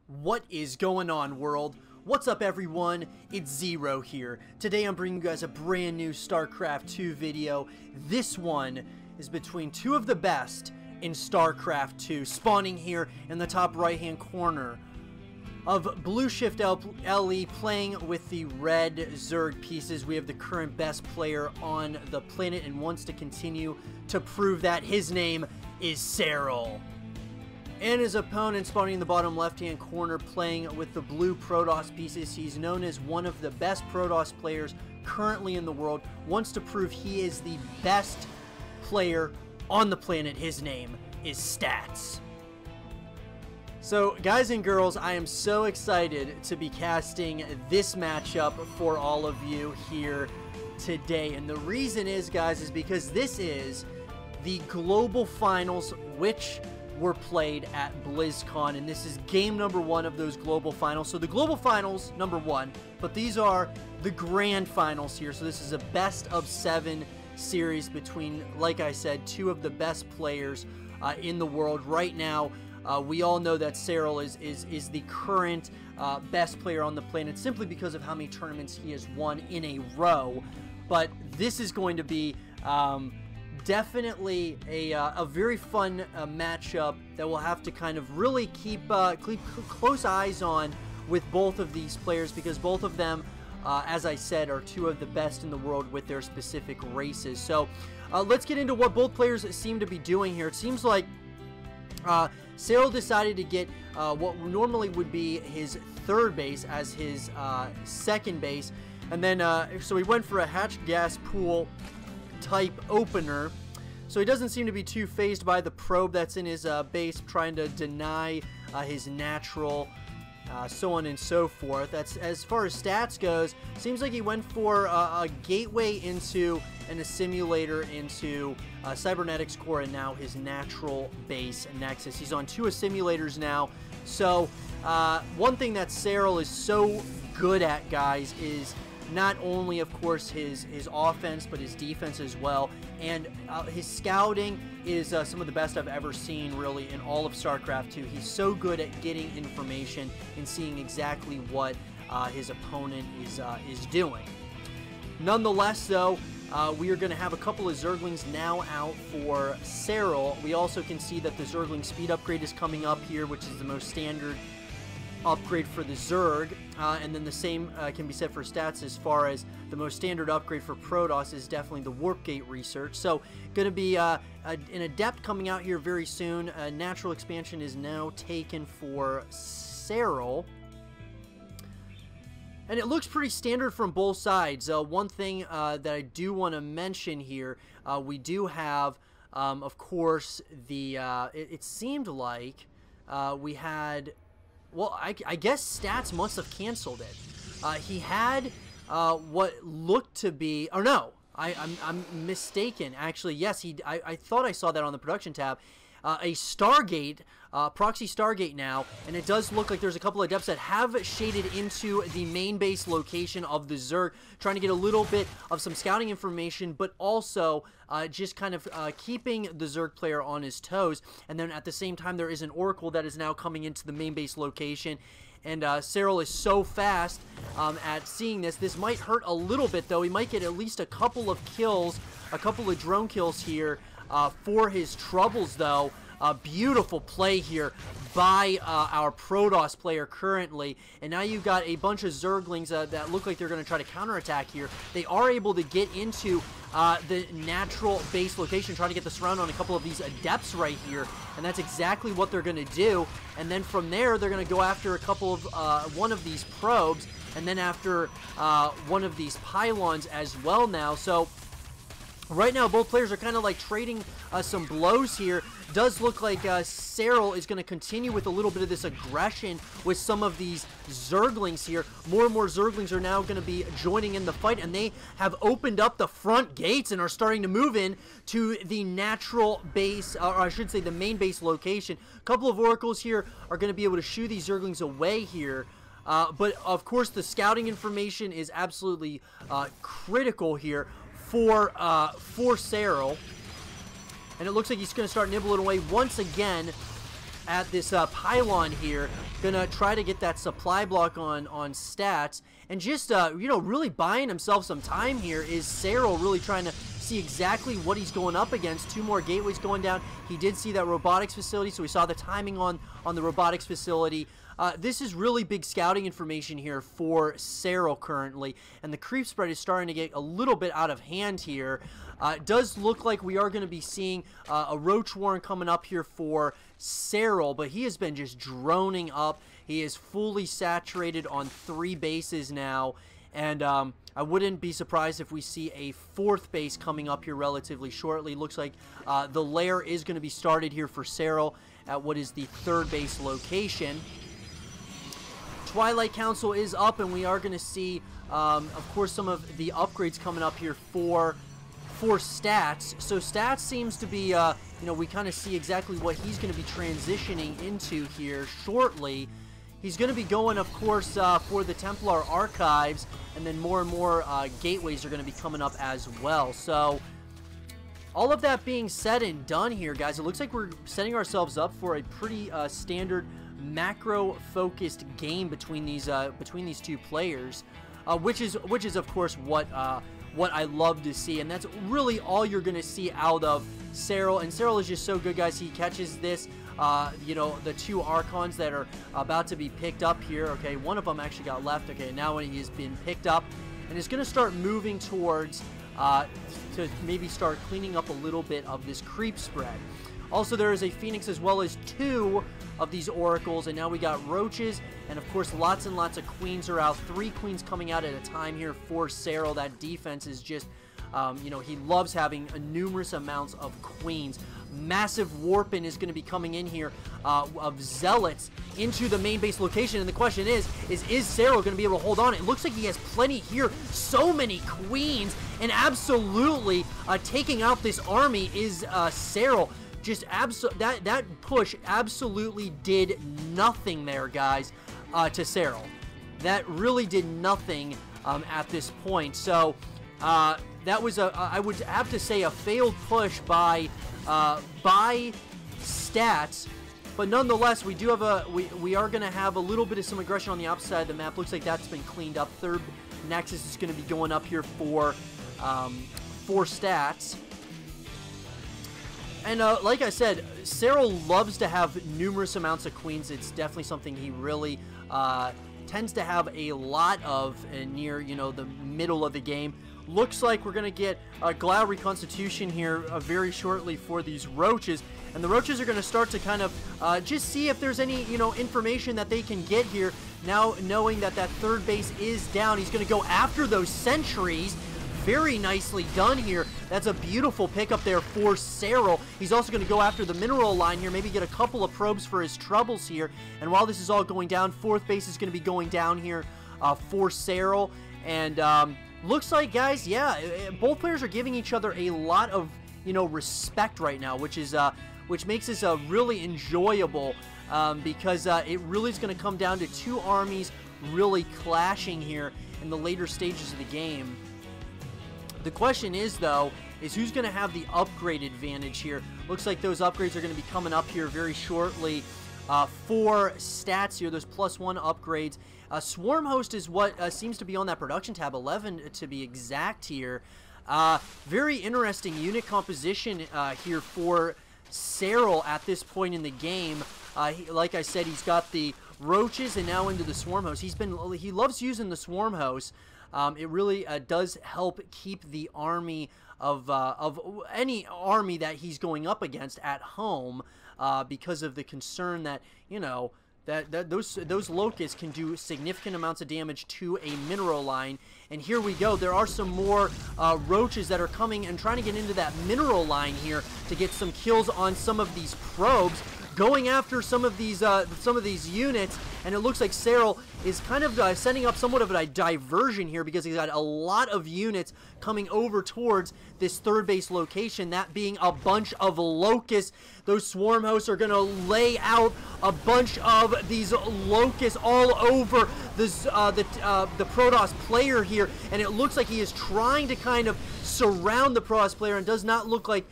What is going on, world? What's up, everyone? It's Zero here. Today I'm bringing you guys a brand new Starcraft 2 video. This one is between two of the best in Starcraft 2, spawning here in the top right hand corner of Blue Shift LE, playing with the red Zerg pieces. We have the current best player on the planet and wants to continue to prove that. His name is Serral. And his opponent, spawning in the bottom left-hand corner, playing with the blue Protoss pieces. He's known as one of the best Protoss players currently in the world. Wants to prove he is the best player on the planet. His name is Stats. So, guys and girls, I am so excited to be casting this matchup for all of you here today. And the reason is, guys, is because this is the Global Finals, which were played at Blizzcon, and this is game number 1 of those Global Finals. So the Global Finals, number 1, but these are the Grand Finals here. So this is a best of 7 series between, like I said, two of the best players in the world right now. We all know that Serral is the current best player on the planet simply because of how many tournaments he has won in a row. But this is going to be definitely a very fun matchup that we'll have to kind of really keep close eyes on with both of these players, because both of them, as I said, are two of the best in the world with their specific races. So let's get into what both players seem to be doing here. It seems like Serral decided to get what normally would be his third base as his second base, and then so he went for a hatched gas pool type opener. So he doesn't seem to be too fazed by the probe that's in his base, trying to deny his natural, so on and so forth. That's as far as stats goes. Seems like he went for a gateway into and a simulator into cybernetics core, and now his natural base nexus. He's on 2 simulators now. So one thing that Serral is so good at, guys, is not only, of course, his offense, but his defense as well. And his scouting is some of the best I've ever seen, really, in all of StarCraft 2. He's so good at getting information and seeing exactly what his opponent is doing. Nonetheless, though, we are going to have a couple of Zerglings now out for Serral. We also can see that the Zergling speed upgrade is coming up here, which is the most standard upgrade for the Zerg, and then the same can be said for stats. As far as the most standard upgrade for Protoss is definitely the Warp Gate research. So going to be an Adept coming out here very soon. Natural expansion is now taken for Serral, and it looks pretty standard from both sides. One thing that I do want to mention here, we do have, of course, the it seemed like we had, well, I guess Stats must have canceled it. He had what looked to be, or no, I'm mistaken. Actually, yes, I thought I saw that on the production tab. A Stargate, proxy Stargate now, and it does look like there's a couple of adepts that have shaded into the main base location of the Zerg, trying to get a little bit of some scouting information, but also just kind of keeping the Zerg player on his toes. And then at the same time, there is an Oracle that is now coming into the main base location, and Serral is so fast at seeing this. This might hurt a little bit, though. He might get at least a couple of kills, a couple of drone kills here for his troubles, though. Beautiful play here by our Protoss player currently. And now you've got a bunch of Zerglings that look like they're going to try to counterattack here. They are able to get into the natural base location, trying to get the surround on a couple of these Adepts right here. And that's exactly what they're going to do. And then from there, they're going to go after a couple of one of these probes, and then after one of these pylons as well now. So right now, both players are kind of like trading some blows here. Does look like Serral is going to continue with a little bit of this aggression with some of these Zerglings here. More and more Zerglings are now going to be joining in the fight, and they have opened up the front gates and are starting to move in to the natural base, or I should say the main base location. A couple of Oracles here are going to be able to shoo these Zerglings away here. But of course, the scouting information is absolutely critical here for Serral. And it looks like he's going to start nibbling away once again at this pylon here, gonna try to get that supply block on stats, and just you know, really buying himself some time here is Serral, really trying to see exactly what he's going up against. 2 more gateways going down. He did see that robotics facility, so we saw the timing on the robotics facility. This is really big scouting information here for Serral currently, and the creep spread is starting to get a little bit out of hand here. It does look like we are going to be seeing a Roach Warren coming up here for Serral, but he has been just droning up. He is fully saturated on 3 bases now, and I wouldn't be surprised if we see a 4th base coming up here relatively shortly. Looks like the lair is going to be started here for Serral at what is the 3rd base location. Twilight Council is up, and we are going to see, of course, some of the upgrades coming up here for Stats. So Stats seems to be, you know, we kind of see exactly what he's going to be transitioning into here shortly. He's going to be going, of course, for the Templar Archives, and then more and more gateways are going to be coming up as well. So all of that being said and done here, guys, it looks like we're setting ourselves up for a pretty standard macro-focused game between these 2 players, which is of course what I love to see, and that's really all you're gonna see out of Serral. And Serral is just so good, guys. He catches this, you know, the 2 Archons that are about to be picked up here. Okay, one of them actually got left. Okay, now he has been picked up, and is gonna start moving towards to maybe start cleaning up a little bit of this creep spread. Also, there is a Phoenix as well as 2 of these Oracles, and now we got Roaches, and of course lots and lots of Queens are out. 3 Queens coming out at a time here for Serral. That defense is just, you know, he loves having numerous amounts of Queens. Massive Warpin is going to be coming in here of Zealots into the main base location, and the question is Serral going to be able to hold on? It looks like he has plenty here. So many Queens, and absolutely taking out this army is Serral. Just that push absolutely did nothing there, guys, to Serral. That really did nothing at this point. So that was I would have to say a failed push by Stats, but nonetheless we do have we are going to have a little bit of some aggression on the opposite side of the map. Looks like that's been cleaned up. 3rd Nexus is going to be going up here for Stats. And like I said, Serral loves to have numerous amounts of Queens. It's definitely something he really tends to have a lot of near, you know, the middle of the game. Looks like we're going to get a Glau Reconstitution here very shortly for these Roaches. And the Roaches are going to start to kind of just see if there's any, you know, information that they can get here. Now knowing that 3rd base is down, he's going to go after those sentries. Very nicely done here. That's a beautiful pickup there for Serral. He's also going to go after the mineral line here, maybe get a couple of probes for his troubles here. And while this is all going down, 4th base is going to be going down here for Serral. And looks like, guys, yeah, both players are giving each other a lot of, you know, respect right now, which is which makes this really enjoyable because it really is going to come down to 2 armies really clashing here in the later stages of the game. The question is, though, is who's going to have the upgrade advantage here. Looks like those upgrades are going to be coming up here very shortly for Stats here, those +1 upgrades. Swarm Host is what seems to be on that production tab, 11 to be exact here. Very interesting unit composition here for Serral at this point in the game. Like I said, he's got the Roaches and now into the Swarm Host. He loves using the Swarm Host. It really does help keep the army of any army that he's going up against at home because of the concern that, you know, that those locusts can do significant amounts of damage to a mineral line. And here we go. There are some more Roaches that are coming and trying to get into that mineral line here to get some kills on some of these probes, going after some of these units. And it looks like Serral is kind of setting up somewhat of a diversion here because he's got a lot of units coming over towards this 3rd base location, that being a bunch of locusts. Those Swarm Hosts are going to lay out a bunch of these locusts all over this, the Protoss player here, and it looks like he is trying to kind of surround the Protoss player, and does not look like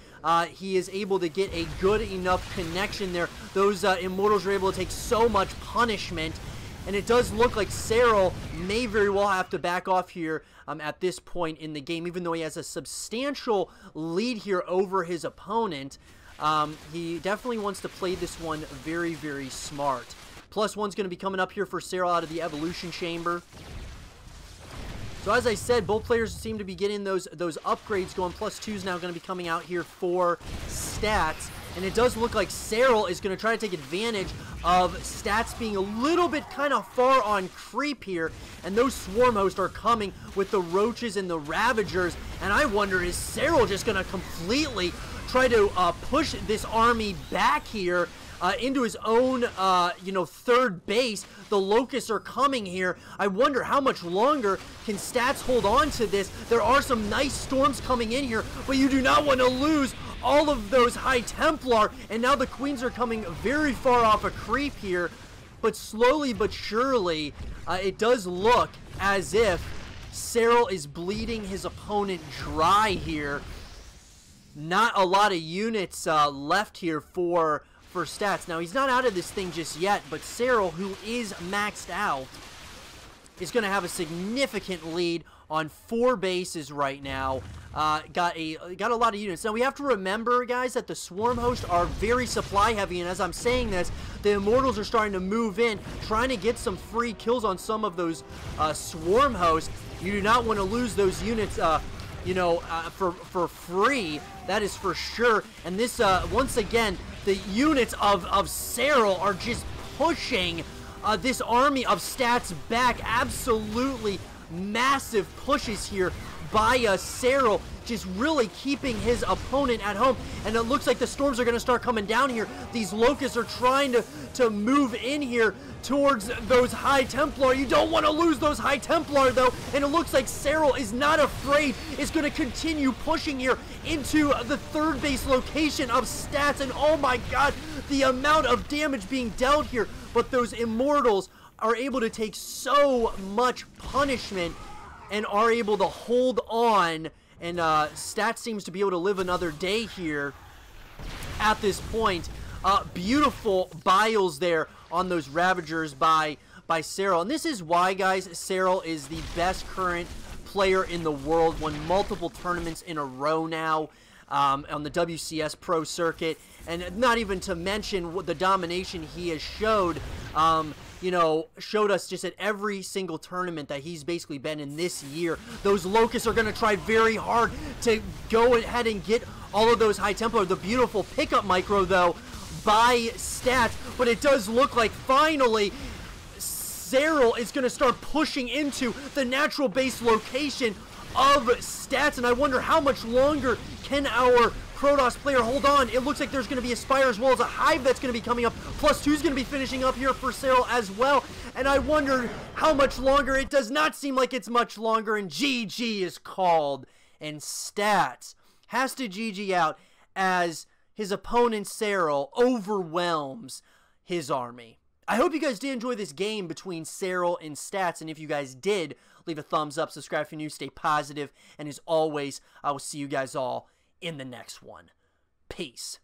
he is able to get a good enough connection there. Those Immortals are able to take so much punishment, and it does look like Serral may very well have to back off here at this point in the game, even though he has a substantial lead here over his opponent. He definitely wants to play this one very, very smart. +1's going to be coming up here for Serral out of the Evolution Chamber. So as I said, both players seem to be getting those upgrades going. +2's now going to be coming out here for Stats. And it does look like Serral is going to try to take advantage of Stats being a little bit kind of far on creep here. And those Swarm Hosts are coming with the Roaches and the Ravagers. And I wonder, is Serral just going to completely try to push this army back here into his own, third base? The Locusts are coming here. I wonder how much longer can Stats hold on to this. There are some nice storms coming in here, but you do not want to lose all of those High Templar, and now the Queens are coming very far off a creep here, but slowly but surely, it does look as if Serral is bleeding his opponent dry here. Not a lot of units left here for Stats. Now, he's not out of this thing just yet, but Serral, who is maxed out, is going to have a significant lead on 4 bases right now. Got a lot of units. Now, we have to remember, guys, that the Swarm Hosts are very supply heavy, and as I'm saying this, the Immortals are starting to move in, trying to get some free kills on some of those Swarm Hosts. You do not want to lose those units for free. That is for sure. And this, once again, the units of Serral are just pushing this army of Stats back. Absolutely massive pushes here by Serral, just really keeping his opponent at home. And it looks like the storms are going to start coming down here. These Locusts are trying to move in here towards those High Templar. You don't want to lose those High Templar, though. And it looks like Serral is not afraid. Is going to continue pushing here into the third base location of Stats. And oh my god, the amount of damage being dealt here. But those Immortals are able to take so much punishment and are able to hold on. And Stats seems to be able to live another day here at this point. Beautiful biles there on those Ravagers by Serral. And this is why, guys, Serral is the best current player in the world. Won multiple tournaments in a row now on the WCS Pro circuit. And not even to mention what the domination he has showed, showed us just at every single tournament that he's basically been in this year. Those Locusts are going to try very hard to go ahead and get all of those High Templar. The beautiful pickup micro, though, by Stats. But it does look like finally Serral is going to start pushing into the natural base location of Stats. And I wonder how much longer can our Protoss player hold on. It looks like there's going to be a Spire as well as a Hive that's going to be coming up. +2's going to be finishing up here for Serral as well. And I wonder how much longer. It does not seem like it's much longer. And GG is called. And Stats has to GG out as his opponent Serral overwhelms his army. I hope you guys did enjoy this game between Serral and Stats. And if you guys did, leave a thumbs up, subscribe if you're new, stay positive. And as always, I will see you guys all in the next one. Peace.